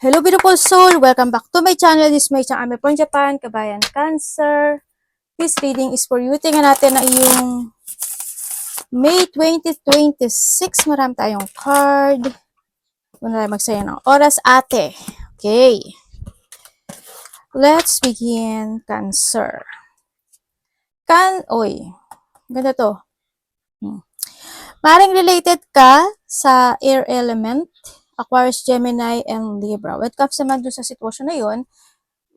Hello beautiful soul! Welcome back to my channel. This is my channel from Japan, Kabayan Cancer. This reading is for you. Tingnan natin na yung May 2026. Marami tayong card. Muna tayo magsaya ng oras, ate. Okay. Let's begin, Cancer. Ganda to. Maring related ka sa air element, Aquarius, Gemini, and Libra. When it comes naman doon sa sitwasyon na yun,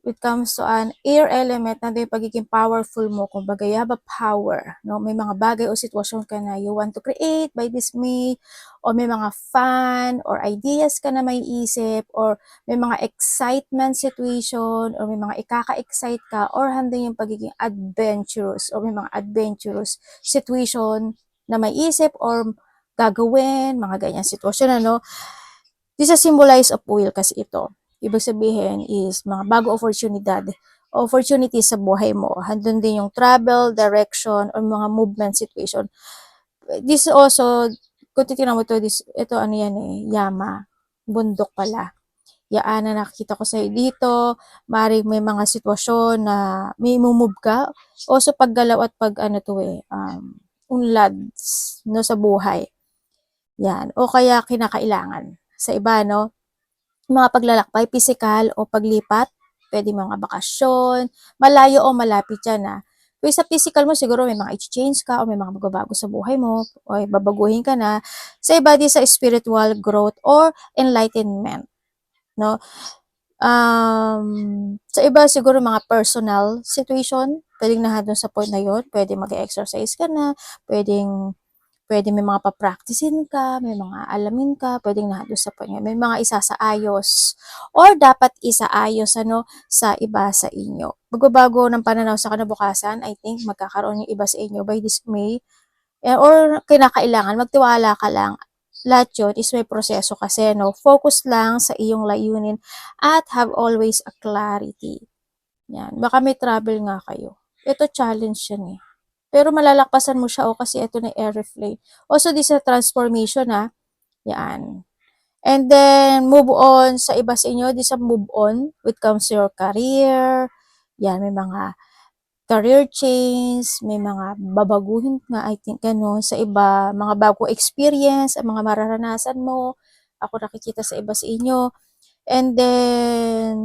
it comes to an air element, nandun yung pagiging powerful mo. Kumbaga, you have a power. No? May mga bagay o sitwasyon ka na you want to create by this May, o may mga fun or ideas ka na may isip, or may mga excitement situation, or may mga ikaka-excite ka, or handang yung pagiging adventurous, or may mga adventurous situation na may isip or gagawin, mga ganyan sitwasyon, ano? This is a symbolize of will kasi ito. Ibig sabihin is mga bago opportunities sa buhay mo. Handun din yung travel, direction, or mga movement situation. This also, kung titignan mo ito, ito ano yan Yama. Bundok pala. Yaan na nakikita ko sa'yo dito. Maring may mga sitwasyon na may move ka. Also paggalaw at pag unlad no, sa buhay. Yan. O kaya kinakailangan. Sa iba, no? Mga paglalakbay, physical o paglipat, pwede mga bakasyon, malayo o malapit yan. Pero sa physical mo, siguro may mga i-change ka o may mga magbabago sa buhay mo o babaguhin ka na. Sa iba, di sa spiritual growth or enlightenment. No? Sa iba, siguro mga personal situation, pwedeng nahadon sa point na yun, pwede mag-exercise ka na, pwede may mga pa-practicein ka, may mga alamin ka, pwedeng nandun sa point, may mga isasaayos or dapat isaayos sa iba sa inyo. Magbabago ng pananaw sa kinabukasan, I think magkakaroon yung iba sa inyo by this May, or kinakailangan, magtiwala ka lang. Lahat yun is may proseso kasi, no? Focus lang sa iyong layunin at have always a clarity. Yan. Baka may trouble nga kayo. Ito challenge yan Pero malalakpasan mo siya kasi ito na air flame. Also, this is a transformation Yan. And then, move on sa iba sa inyo. This is a move on with comes to your career. Yan, may mga career change, may mga babaguhin nga, I think, gano'n. Sa iba, mga bagong experience, mga mararanasan mo. Ako nakikita sa iba sa inyo. And then,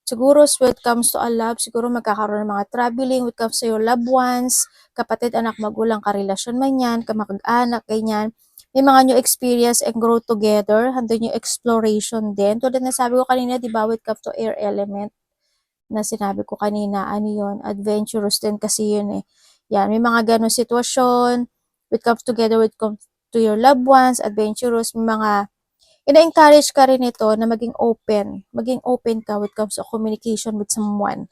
siguro when it comes to a love, siguro magkakaroon ng mga traveling when it comes to your loved ones, kapatid, anak, magulang, karelasyon man yan, kamag-anak, ganyan. May mga new experience and grow together. Handun yung exploration din. Tulad na sabi ko kanina, di ba, when it comes to air element, na sinabi ko kanina, ano yun, adventurous din kasi yun Yan, may mga ganong sitwasyon, it comes together, it comes to your loved ones, adventurous, may mga, ina-encourage ka rin ito na maging open ka when it comes to communication with someone,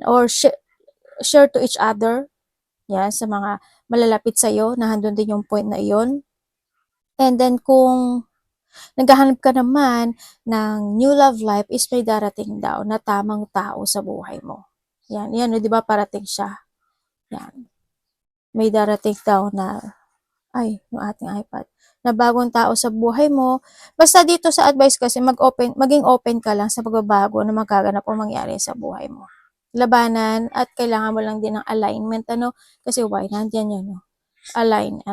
or share to each other, yan, sa mga malalapit sa'yo, na handun din yung point na iyon. And then, kung naghahanap ka naman ng new love life, is may darating daw na tamang tao sa buhay mo. Yan, di ba parating siya? Yan. May darating daw na, yung ating iPad, na bagong tao sa buhay mo. Basta dito sa advice kasi, maging open ka lang sa pagbabago na magaganap o mangyari sa buhay mo. Labanan, at kailangan mo lang din ng alignment, kasi why? Nandiyan yun, Align.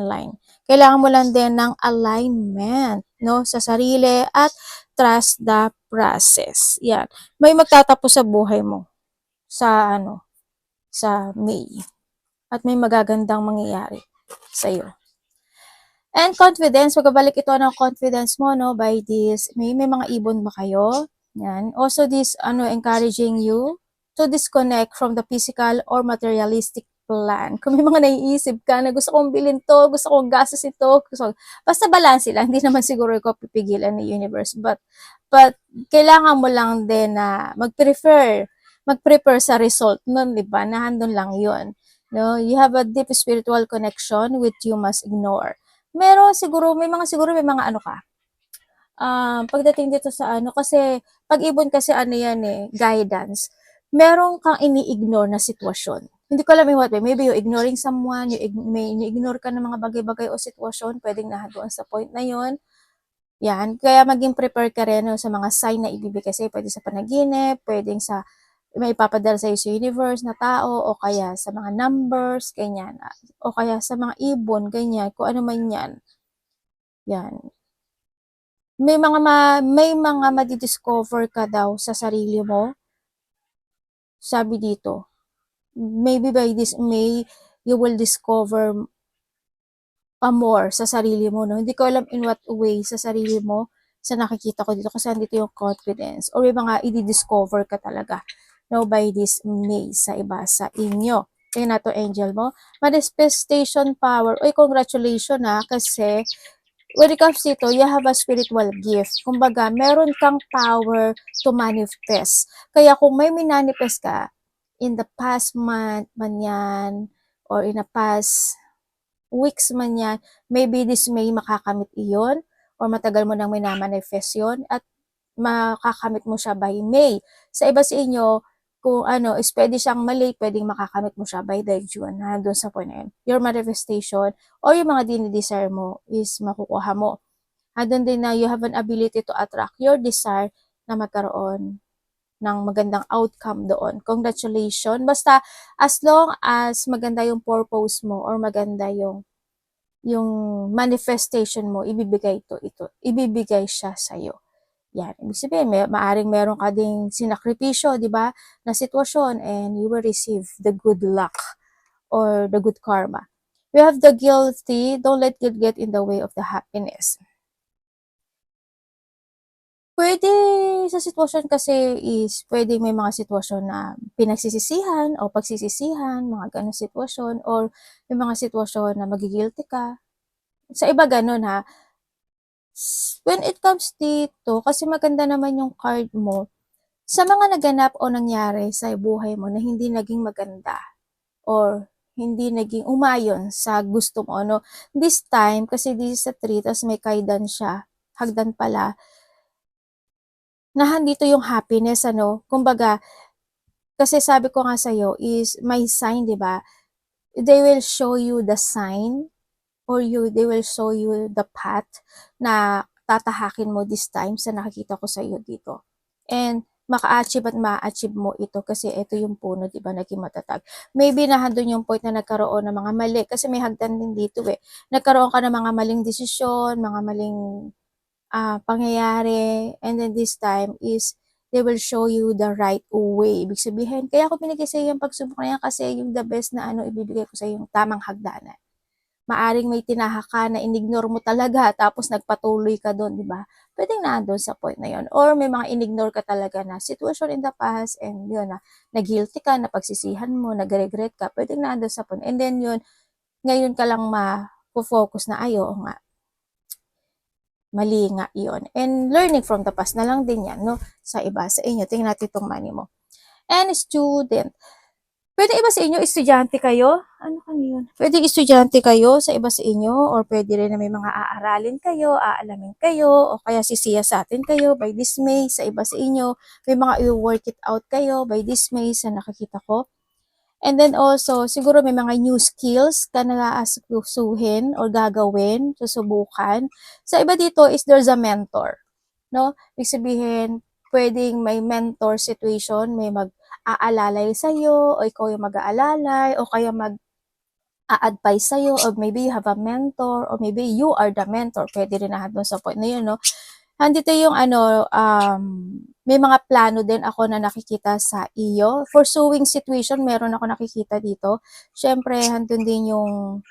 Kailangan mo lang din ng alignment, sa sarili at trust the process. Yan. May magtatapos sa buhay mo sa sa May. At may magagandang mangyayari sa iyo. And confidence, magbabalik ito ng confidence mo, by this. May mga ibon ba kayo? Yan. Also this, encouraging you to disconnect from the physical or materialistic plan. Kung may mga naiisip ka na gusto kong bilhin to, gusto kong gastos ito, basta balance lang. Hindi naman siguro ikaw pipigilan ni universe. But kailangan mo lang din na mag-prepare sa result nun, di ba? Na handun lang yun. No? You have a deep spiritual connection which you must ignore. May mga pagdating dito sa kasi pag-ibon kasi yan guidance. Meron kang ini-ignore na sitwasyon. Hindi ko alam what way. Maybe you're ignoring someone, may ini-ignore ka ng mga bagay-bagay o sitwasyon, pwedeng nahaduan sa point na yon. Yan, kaya maging prepare ka rin 'no, sa mga sign na ibibigay sa'yo. Puwede sa panaginip, puwedeng sa may ipapadala sa'yo sa universe na tao o kaya sa mga numbers, ganyan. O kaya sa mga ibon, ganyan, kung ano man 'yan, 'yan. May mga madi-discover ka daw sa sarili mo, sabi dito. Maybe by this May, you will discover more sa sarili mo 'no. Hindi ko alam in what way sa sarili mo, sa nakikita ko dito kasi andito yung confidence or may mga idi-discover ka talaga 'no, by this May sa iba sa inyo. Tingnan natin angel mo, manifestation power. Uy, congratulations kasi when it comes dito, you have a spiritual gift. Kumbaga, meron kang power to manifest. Kaya kung may minanifest ka in the past month man yan, or in the past weeks man yan, maybe this May makakamit iyon, or matagal mo nang minamanifest yun, at makakamit mo siya by May. Sa iba sa inyo, kung ano, is pwede siyang mali, pwedeng makakamit mo siya by the June, ha, doon sa point na yun. Your manifestation, or yung mga dinidesire mo, is makukuha mo. Doon din na you have an ability to attract your desire na magkaroon ng magandang outcome doon. Congratulations. Basta, as long as maganda yung purpose mo or maganda yung manifestation mo, ibibigay siya sa'yo. Yan. Ibig sabihin, maaring meron ka ding sinakripisyo, di ba, na sitwasyon and you will receive the good luck or the good karma. We have the guilty, don't let guilt get in the way of the happiness. Pwede sa sitwasyon kasi is pwede may mga sitwasyon na pinagsisisihan o pagsisisihan, mga gano'ng sitwasyon, or may mga sitwasyon na magi-guilty ka. Sa iba gano'n ha. When it comes dito, kasi maganda naman yung card mo, sa mga naganap o nangyari sa buhay mo na hindi naging maganda or hindi naging umayon sa gusto mo, no? This time, kasi this is a 3, tapos may kaidan siya, hagdan pala, na handito yung happiness, ano? Kumbaga, kasi sabi ko nga sa'yo is may sign, di ba? They will show you the sign or they will show you the path na tatahakin mo this time sa nakikita ko sa iyo dito. And maka-achieve at ma-achieve mo ito kasi ito yung puno, di ba, naging matatag. Maybe nandun yung point na nagkaroon ng mga mali kasi may hagdan din dito eh. Nagkaroon ka ng mga maling desisyon, mga maling pangyayari, and then this time is they will show you the right way. Ibig sabihin, kaya ako binigay sa iyo yung pagsubok na yan kasi yung the best na ibibigay ko sa iyo yung tamang hagdanan. Maaring may tinahak ka na inignore mo talaga tapos nagpatuloy ka doon, di ba? Pwedeng nandoon sa point na yon. Or may mga inignore ka talaga na situation in the past and yun na nag-guilty ka, na pagsisihan mo, nag-regret ka, pwedeng nandoon sa point. And then yun, ngayon ka lang ma-focus na ayo nga, mali nga yun. And learning from the past na lang din yan, no? Sa iba, sa inyo. Tingnan natin itong money mo. And student. Pwede iba sa inyo, estudyante kayo? Ano yun? Pwede estudyante kayo sa iba sa inyo, or pwede rin na may mga aaralin kayo, aalamin kayo, o kaya sisiyasatin kayo by this May sa iba sa inyo. May mga i-work it out kayo by this May sa nakikita ko. And then also, siguro may mga new skills ka na aasuhin or gagawin, susubukan. Sa iba dito is there's a mentor, no? Ibig sabihin, pwedeng may mentor situation, may mag-aalalay sa'yo, o ikaw yung mag-aalalay, o kaya mag-a-advise sa'yo, or maybe you have a mentor, or maybe you are the mentor. Pwede rin na doon sa point na yun, no? Andito yung may mga plano din ako na nakikita sa iyo. For sewing situation, meron ako nakikita dito. Syempre, handun din yung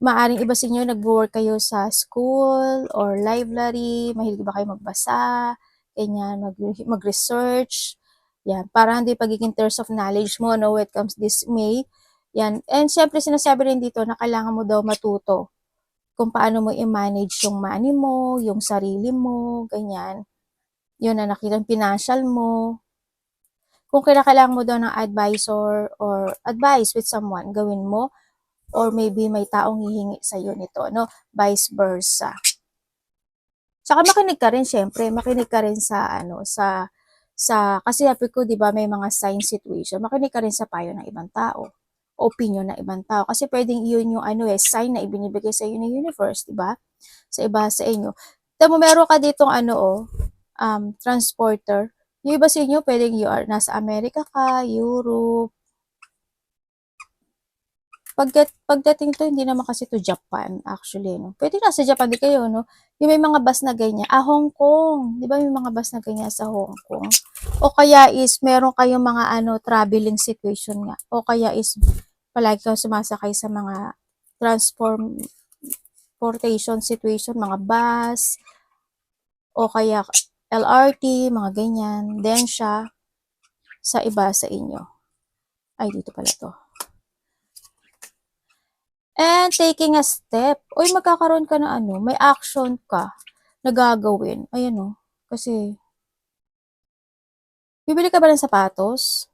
maaring iba sa inyo, nag-work kayo sa school or library, mahilig ba kayo magbasa, ganyan, mag-research, yan, para hindi pagiging thirst of knowledge mo, no, when it comes this May, yan. And syempre, sinasabi rin dito na kailangan mo daw matuto kung paano mo i-manage yung money mo, yung sarili mo, ganyan. Yun na nakita, financial mo. Kung kailangan mo daw ng advisor or advice with someone, gawin mo. Or maybe may taong hihingi sa'yo nito, no? Vice versa. Saka makinig ka rin, syempre. Makinig ka rin kasi sabi ko, di ba, may mga sign situation. Makinig ka rin sa payo ng ibang tao. Opinion ng ibang tao. Kasi pwedeng yun yung sign na ibinibigay sa iyo ng universe, di ba? Sa iba sa inyo. Tignan mo meron ka ditong ano, transporter. Yung iba sa inyo puwedeng you are nasa Amerika ka, Europe. Pagdating 'to hindi naman kasi 'to Japan actually 'no. Puwedeng nasa Japan din kayo 'no, yung may mga bus na ganyan. Hong Kong, 'di ba may mga bus na ganyan sa Hong Kong? O kaya is meron kayong mga ano, traveling situation nga o kaya is palagi kang sumasakay sa mga transportation situation, mga bus o kaya LRT, mga ganyan. Then siya sa iba sa inyo. Ay, dito pala 'to. And taking a step. Uy, magkakaroon ka ng ano, may action ka na gagawin. Ayan o. Kasi, bibili ka ba ng sapatos?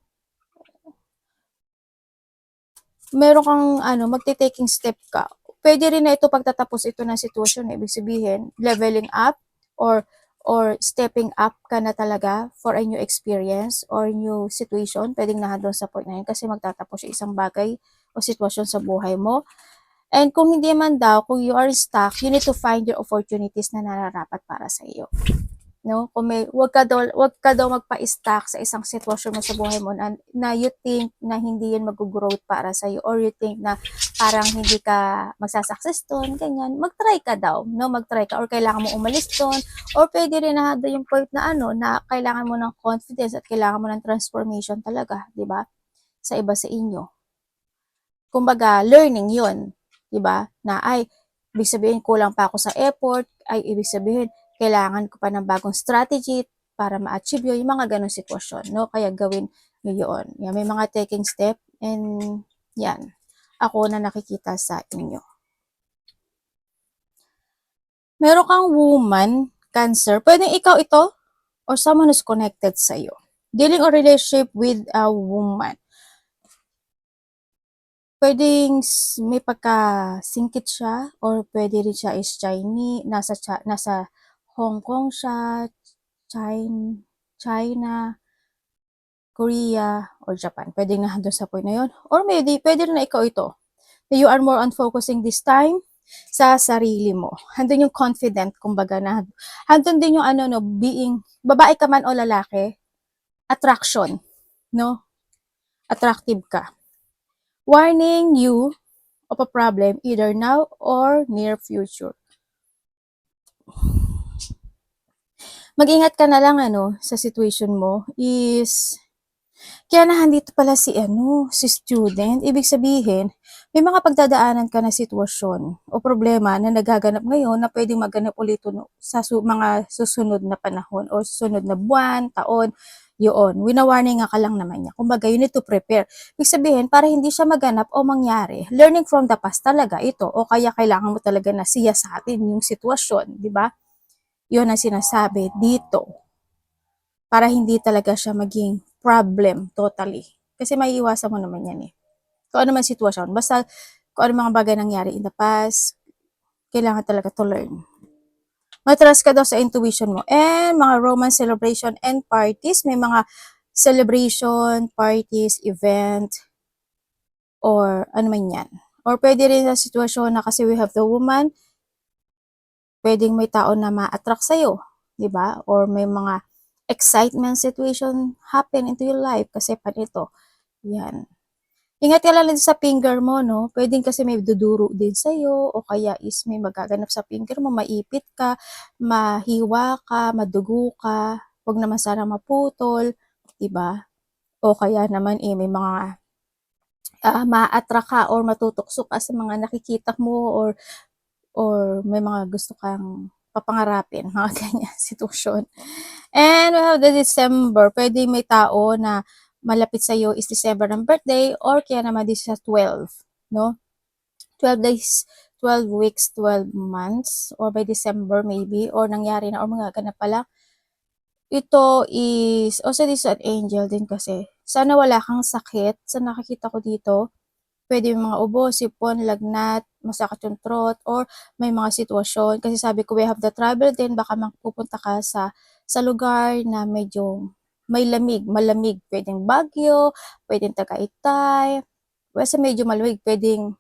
Meron kang ano, magte-taking step ka. Pwede rin na ito pagtatapos ito ng sitwasyon. Ibig sabihin, leveling up or stepping up ka na talaga for a new experience or new situation. Pwedeng nandun sa point na yun kasi magtatapos yung isang bagay o sitwasyon sa buhay mo. And kung hindi man daw, kung you are stuck, you need to find your opportunities na nararapat para sa iyo. No? Kung may, wag ka daw magpa-stuck sa isang sitwasyon mo sa buhay mo na you think na hindi yun mag-growth para sa iyo or you think na parang hindi ka magsasucess doon, ganyan. Mag-try ka daw, no? Mag-try ka or kailangan mo umalis doon or pwede rin na yung point na ano na kailangan mo ng confidence at kailangan mo ng transformation talaga, 'di ba? Sa iba sa inyo. Kumbaga, learning yun. 'Di ba? Na ay, ibig sabihin kulang pa ako sa effort, ay ibig sabihin kailangan ko pa ng bagong strategy para ma-achieve yun, yung mga ganong sitwasyon, no? Kaya gawin nyo yun. Yan, may mga taking step and yan, ako na nakikita sa inyo. Meron kang woman, cancer, pwedeng ikaw ito or someone who's connected sa iyo. Dealing or relationship with a woman. Pwedeng may pagka-singkit siya or pwede rin siya is Chinese, nasa Hong Kong siya, China, Korea, or Japan. Pwedeng nandun sa point na yun. Or maybe, pwede rin na ikaw ito. You are more on focusing this time sa sarili mo. Handun yung confident, kumbaga na. Handun din yung ano, no, being, babae ka man o lalaki, attraction, no? Attractive ka. Warning you of a problem either now or near future. Mag-ingat ka na lang ano sa situation mo is kaya nandito pala si ano, si student. Ibig sabihin, may mga pagdadaanan ka na sitwasyon o problema na nagaganap ngayon na pwedeng maganap ulit sa mga susunod na panahon o susunod na buwan, taon, yun. Wina-warning nga ka lang naman niya. Kumbaga, you need to prepare. Ibig sabihin, para hindi siya maganap o mangyari, learning from the past talaga ito. O kaya kailangan mo talaga na siya sa atin yung sitwasyon, di ba? Yun ang sinasabi dito. Para hindi talaga siya maging problem totally. Kasi maiiwasan mo naman yan eh. Kung ano man sitwasyon. Basta kung ano mga bagay nangyari in the past, kailangan talaga to learn. Matras ka daw sa intuition mo. And mga romance celebration and parties, may mga celebration, parties, event, or ano man yan. Or pwede rin sa sitwasyon na kasi we have the woman, pwedeng may tao na ma-attract sa'yo, di ba? Or may mga excitement situation happen into your life kasi pa nito. Yan. Ingat ka lang din sa finger mo, no? Pwedeng kasi may duduro din sa'yo o kaya is may magaganap sa finger mo, maipit ka, mahiwa ka, madugo ka, huwag naman sana maputol, diba? O kaya naman may mga ma-attract ka or matutukso ka sa mga nakikita mo or may mga gusto kang papangarapin, mga ganyan sitwasyon. And we have the December, pwede may tao na malapit sa iyo is December ng birthday or kaya naman this is 12, no? 12 days, 12 weeks, 12 months or by December maybe or nangyari na or magaganap pala. Ito is also this is an angel din kasi. Sana wala kang sakit. Sa nakikita ko dito, pwede yung mga ubo, sipon, lagnat, masakit yung throat, or may mga sitwasyon. Kasi sabi ko, we have the travel din, baka pupunta ka sa lugar na medyo may lamig, malamig. Pwedeng Baguio, pwedeng Tagaytay. Basta medyo malamig, pwedeng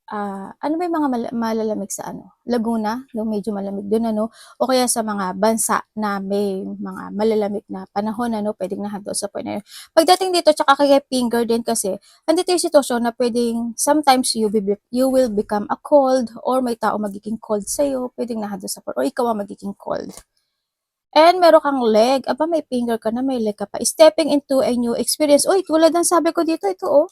ano ba yung mga malalamig sa ano, Laguna, yung medyo malamig dun ano, o kaya sa mga bansa na may mga malalamig na panahon ano, pwedeng nandun sa point na yun. Pagdating dito tsaka kay finger din kasi, andito yung sitwasyon na pwedeng sometimes you will become a cold or may tao magiging cold sa'yo, pwedeng nandun sa point or ikaw ang magiging cold. And meron kang leg, aba may finger ka na, may leg ka pa. Stepping into a new experience. Uy, tulad ng sabi ko dito, ito oh.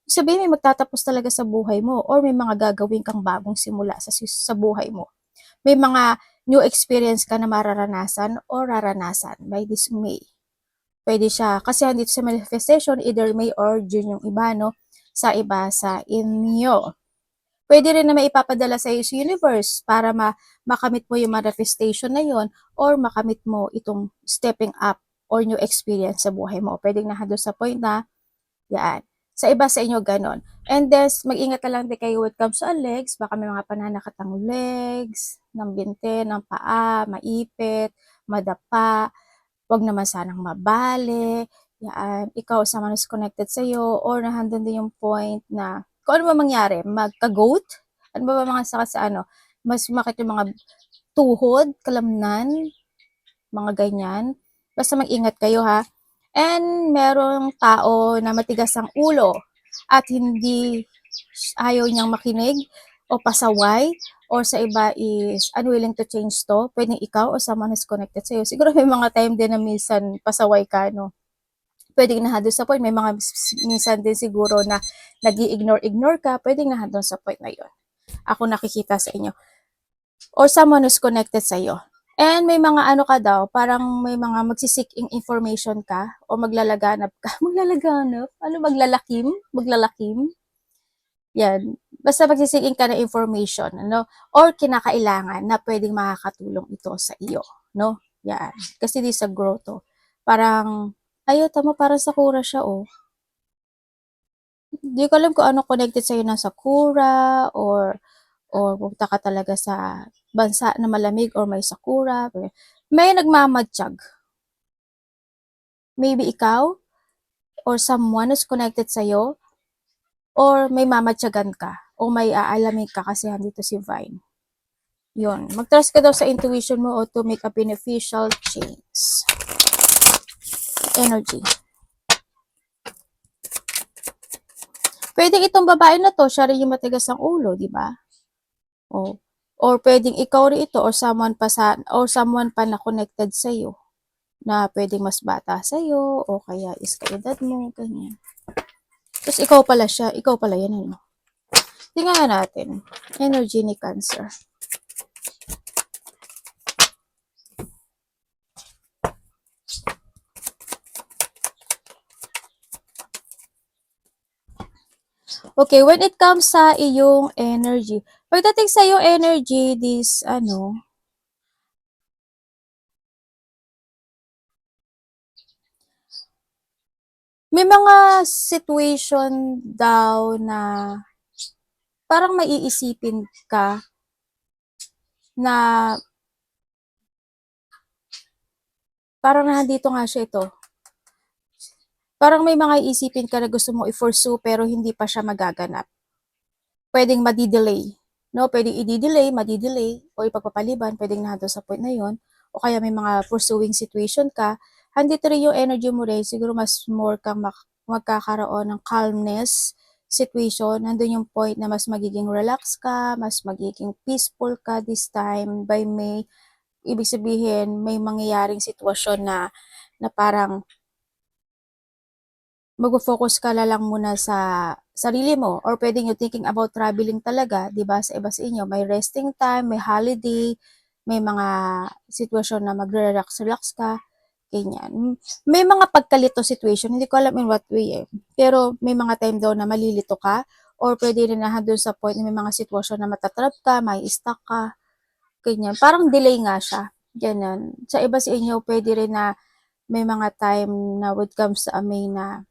Sabihin may magtatapos talaga sa buhay mo or may mga gagawin kang bagong simula sa buhay mo. May mga new experience ka na mararanasan o raranasan by this May. Pwede siya, kasi andito sa manifestation, either May or June yung iba, no? Sa iba, sa inyo. Pwede rin na maipapadala sa iyo sa universe para makamit mo yung manifestation na yon or makamit mo itong stepping up or new experience sa buhay mo. Pwedeng nahado sa point na yan. Sa iba sa inyo, ganon. And then, mag-ingat na lang din kayo when it comes sa legs. Baka may mga pananakatang legs, ng binte, ng paa, maipit, madapa, wag naman sanang mabali. Yan. Ikaw sa man is connected sa iyo or nahandun din yung point na kung ano ba mangyari, magka-goat? Ano ba mga sakit sa ano? Mas makit yung mga tuhod, kalamnan, mga ganyan. Basta mag-ingat kayo ha. And merong tao na matigas ang ulo at hindi ayaw niyang makinig o pasaway or sa iba is unwilling to change to, pwedeng ikaw o someone who's connected sa'yo. Siguro may mga time din na minsan pasaway ka, no? Pwedeng nahado sa point, may mga minsan din siguro na nag-i-ignore ka, pwedeng nahado sa point na yun. Ako nakikita sa inyo. Or someone who's connected sa'yo. And may mga ano ka daw, parang may mga magsisik information ka o maglalaganap ka. Maglalaganap? Ano, maglalakim? Maglalakim? Yan. Basta magsisiking ka ng information, ano? Or kinakailangan na pwedeng makakatulong ito sa iyo, no? Yan. Kasi di sa grotto. Parang, ayo, tama, parang sakura siya, oh. Di ko alam kung ano connected sa'yo ng sakura or pupunta ka talaga sa bansa na malamig or may sakura. May nagmamatsyag. Maybe ikaw or someone who's connected sa'yo or may mamatsyagan ka o may aalamin ka kasi andito si Vine. Yun. Mag-trust ka daw sa intuition mo o to make a beneficial change. Energy. Pwedeng itong babae na to, siya rin yung matigas ang ulo, di ba? O, or pwedeng ikaw rin ito or someone pa na connected sa iyo na pwedeng mas bata sa iyo o kaya is kaedad mo, ganyan. Tapos ikaw pala siya, ikaw pala yan, ano. Tingnan natin. Energy ni Cancer. Okay, when it comes sa iyong energy, pagdating sa iyong energy, may mga situation daw na parang maiisipin ka na parang nandito nga siya ito. Parang may mga iisipin ka na gusto mo i-pursue pero hindi pa siya magaganap. Pwedeng madi-delay. No, pwedeng i-delay, madi-delay, o ipagpapaliban, pwedeng nandun sa point na yon. O kaya may mga pursuing situation ka, handito rin yung energy mo rin, siguro mas more kang magkakaroon ng calmness situation, nandun yung point na mas magiging relax ka, mas magiging peaceful ka this time by May. Ibig sabihin, may mangyayaring sitwasyon na parang mag-focus ka na lang muna sa sarili mo or pwedeng you thinking about traveling talaga, 'di ba? Sa iba sa inyo, may resting time, may holiday, may mga sitwasyon na magre-relax ka, ganyan. May mga pagkalito situation, hindi ko alam in what way eh. Pero may mga time daw na malilito ka or pwede rin na doon sa point na may mga sitwasyon na matatrap ka, may stuck ka, ganyan. Parang delay nga siya, ganyan. Sa iba sa inyo, pwede rin na may mga time na when it comes sa May na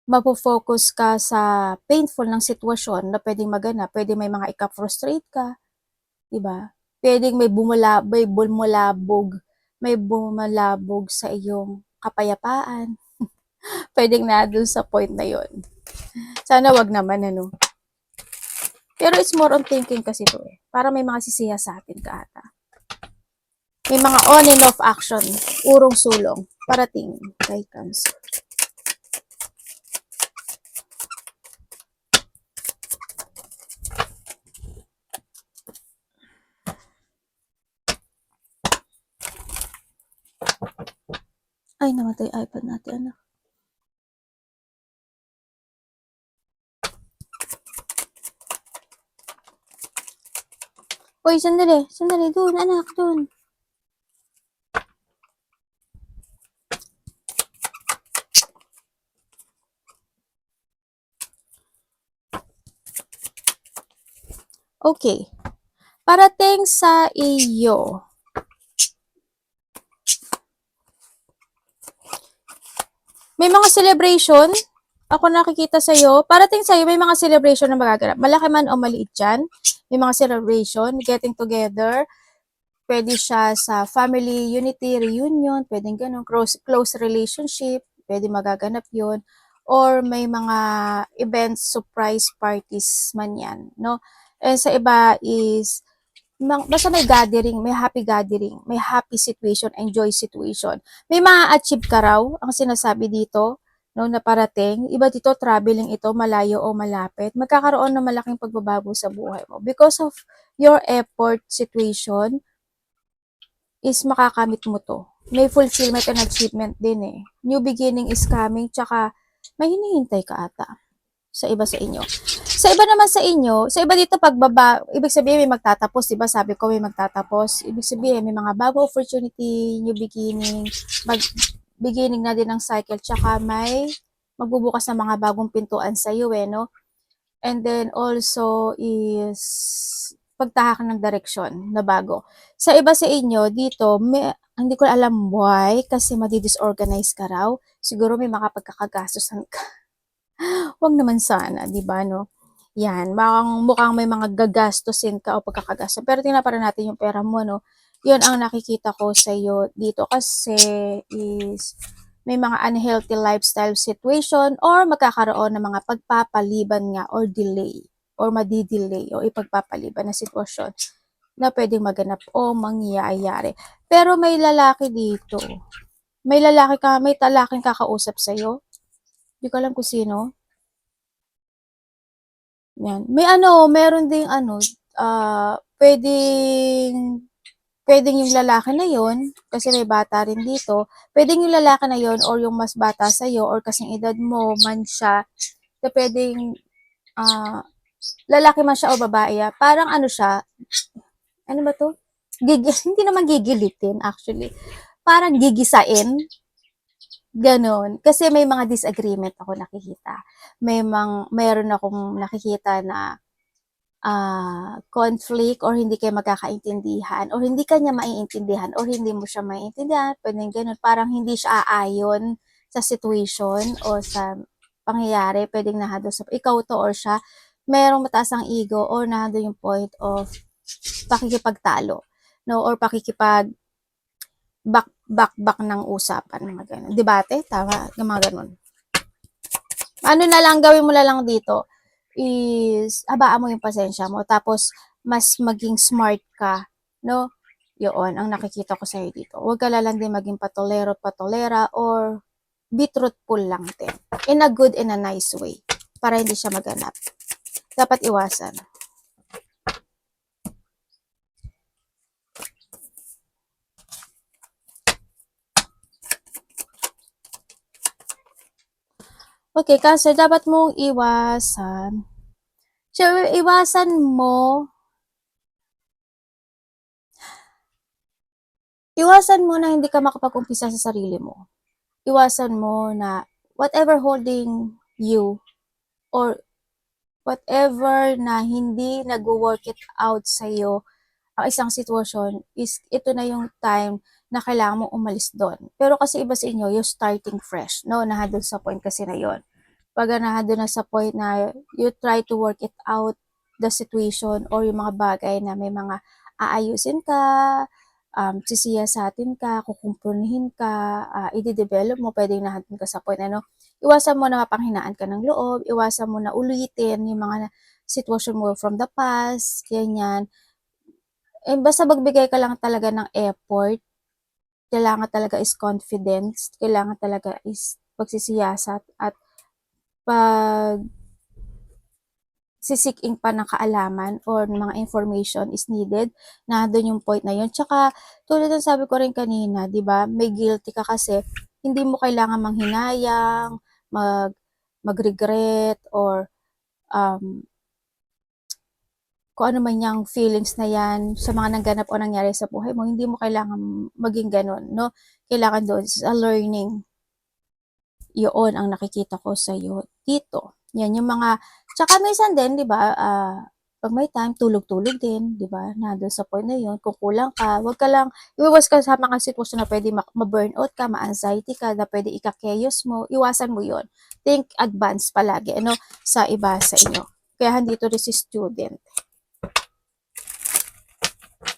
mapo-focus ka sa painful ng sitwasyon na pwedeng maganap, pwedeng may mga ika-frustrate ka, 'di ba? Pwedeng may bumalabog sa iyong kapayapaan. Pwedeng na dun sa point na 'yon. Sana wag naman ano. Pero it's more on thinking kasi to eh. Para may mga sisiya sa atin ka ata. May mga on and off action. Urong sulong. Parating kay Cancer. Ay, namatay iPad natin, anak. Uy, sandali. Sandali. Doon, anak. Doon. Okay. Parating sa iyo. May mga celebration. Ako nakikita sa iyo. Parating sa iyo, may mga celebration na magaganap. Malaki man o maliit dyan. May mga celebration. Getting together. Pwede siya sa family unity, reunion. Pwedeng ganun. Close relationship. Pwede magaganap yun. Or may mga events, surprise parties man yan. No? And sa iba is basta may gathering, may happy situation, enjoy situation. May ma-achieve ka raw, ang sinasabi dito, no, na parating. Iba dito, traveling ito, malayo o malapit. Magkakaroon ng malaking pagbabago sa buhay mo. Because of your effort situation, is makakamit mo to. May fulfillment and achievement din eh. New beginning is coming, tsaka may hinihintay ka ata sa iba sa inyo. Sa iba naman sa inyo, sa iba dito pagbaba, ibig sabihin may magtatapos, 'di ba? Sabi ko may magtatapos. Ibig sabihin may mga bago opportunity, new beginning, beginning na din ng cycle, tsaka may magbubukas ng mga bagong pintuan sa iyo eh, no? And then also is pagtahak ng direksyon na bago. Sa iba sa inyo dito, hindi ko alam why kasi madi-disorganize ka raw. Siguro may mga pagkakagastusan ka. Wag naman sana, 'di ba, no? Yan, mukhang may mga gagastusin ka o pagkakagasto. Pero tingnan pa rin natin yung pera mo, no? Yun ang nakikita ko sa iyo dito kasi is may mga unhealthy lifestyle situation or magkakaroon ng mga pagpapaliban nga or delay or madidelay o ipagpapaliban na sitwasyon na pwedeng maganap o mangyayari. Pero may lalaki dito. May talaking kakausap sa iyo. Hindi ko alam kung sino. Yan. Meron ding pwedeng yung lalaki na yon kasi may bata rin dito. Pwedeng yung lalaki na yon or yung mas bata sa iyo or kasing edad mo man siya, na pwedeng lalaki man siya o babae. Parang ano siya, ano ba to? Hindi naman gigilitin actually. Parang gigisain. Ganon. Kasi may mga disagreement ako nakikita. Meron akong nakikita na conflict or hindi kayo magkakaintindihan or hindi kanya maiintindihan or hindi mo siya maiintindihan, pwedeng ganun. Parang hindi siya aayon sa situation o sa pangyayari, pwedeng nahado sa ikaw to or siya, merong mataas ang ego or nahado yung point of pakikipagtalo, no, or pakikipag back ng usapan, mga ganun. Debate, tama, mga ganun. Ano na lang, gawin mo na lang dito is habaan mo yung pasensya mo, tapos mas maging smart ka, no? Yun ang nakikita ko sa'yo dito. Huwag ka lang din maging patolera or be truthful lang din. In a good and a nice way. Para hindi siya maganap. Dapat iwasan. Okay, kasi dapat mong iwasan. So, iwasan mo na hindi ka makapag-umpisa sa sarili mo. Iwasan mo na whatever holding you or whatever na hindi nag-work it out sa'yo ang isang sitwasyon is ito na yung time na kailangan mong umalis doon. Pero kasi iba sa inyo, you're starting fresh, no? Nahadol sa point kasi na yon. Pag nahadol na sa point na you try to work it out, the situation or yung mga bagay na may mga aayusin ka, sisiyasatin ka, kukumpunihin ka, i-develop mo, pwedeng nahadol ka sa point, iwasan mo na mapanghinaan ka ng loob, iwasan mo na ulitin yung mga sitwasyon mo from the past, ganyan. Eh, basta magbigay ka lang talaga ng effort, kailangan talaga is confidence, kailangan talaga is pagsisiyasat at pag seeking pa ng kaalaman or mga information is needed, na doon yung point na yun. Tsaka, tulad ng sabi ko rin kanina, di ba, may guilty ka kasi hindi mo kailangan manghinayang, mag-regret, or um, kung ano man yung feelings na yan sa mga nangganap o nangyari sa buhay mo, hindi mo kailangan maging ganun, no? Kailangan doon is a learning. Yun ang nakikita ko sa'yo dito. Yan yung mga, tsaka minsan din, di ba, pag may time, tulog-tulog din, di ba, na doon sa point na yun, kung kulang ka, wag ka lang, iwawas ka sa mga sitwasyon na pwede ma-burnout ka, ma-anxiety ka, na pwede ika-chaos mo, iwasan mo yun. Think advance palagi, ano, sa iba sa inyo. Kaya dito rin si student.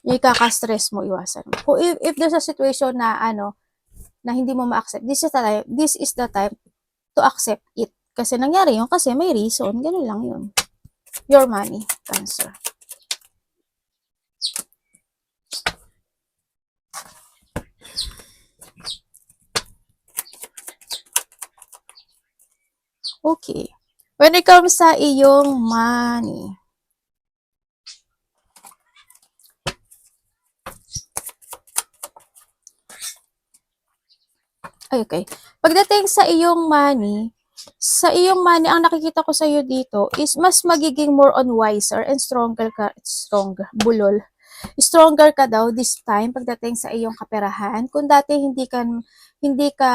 Yung ikaka-stress mo, iwasan mo. Kung if there's a situation na, ano, na hindi mo ma-accept, this is the time to accept it. Kasi nangyari yun, kasi may reason. Ganun lang yun. Your money, Cancer. Okay. When it comes sa iyong money, okay. Pagdating sa iyong money, ang nakikita ko sa iyo dito is mas magiging more on wiser and stronger bulol. Stronger ka daw this time pagdating sa iyong kaperahan. Kung dati hindi ka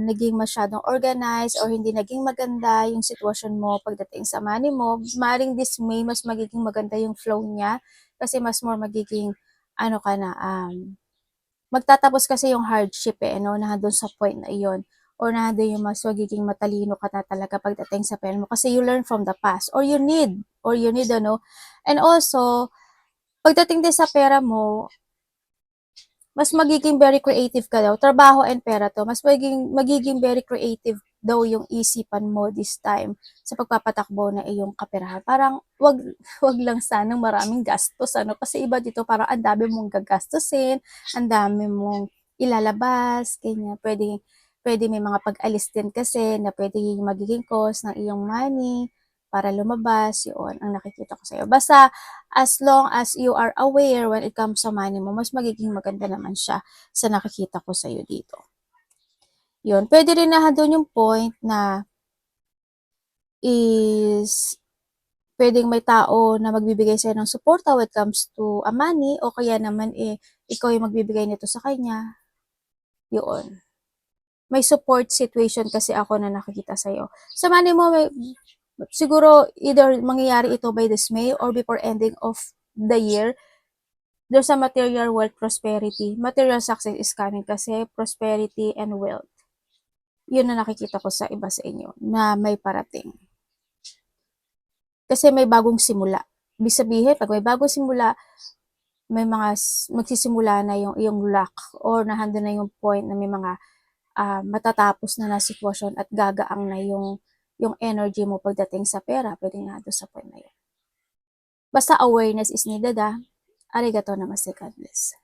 naging masyadong organized or hindi naging maganda yung sitwasyon mo pagdating sa money mo, maring this May mas magiging maganda yung flow niya kasi mas more magiging ano ka na magtatapos kasi yung hardship no, na doon sa point na iyon, or na doon yung mas magiging matalino ka na talaga pagdating sa pera mo kasi you learn from the past, or you need ano. And also pagdating din sa pera mo, mas magiging very creative ka daw. Trabaho and pera to, mas magiging very creative daw yung isipan mo this time sa pagpapatakbo na iyong kaperahan. Parang wag lang sanang maraming gastos, ano, kasi iba dito parang ang dami mong gagastusin, ang dami mong ilalabas, ganyan. Pwede may mga pag-alis din kasi na pwede magiging cost ng iyong money para lumabas, yun ang nakikita ko sa'yo. Basta, as long as you are aware when it comes sa money mo, mas magiging maganda naman siya sa nakikita ko sa'yo dito. Yun. Pwede rin na doon yung point na is pwedeng may tao na magbibigay sa'yo ng suporta when it comes to a money, o kaya naman ikaw yung magbibigay nito sa kanya. Yun. May support situation kasi ako na nakikita sa'yo. Sa money mo, siguro either mangyayari ito by this May or before ending of the year. There's a material wealth prosperity. Material success is coming kasi prosperity and wealth. Yun na nakikita ko sa iba sa inyo na may parating. Kasi may bagong simula. Ibig sabihin, pag may bagong simula, may mga magsisimula na yung iyong luck or nahanda na yung point na may mga matatapos na na sitwasyon at gagaang na yung energy mo pagdating sa pera. Pwede nga doon sa point na yun. Basta awareness is needed. Arigato namaste, God bless.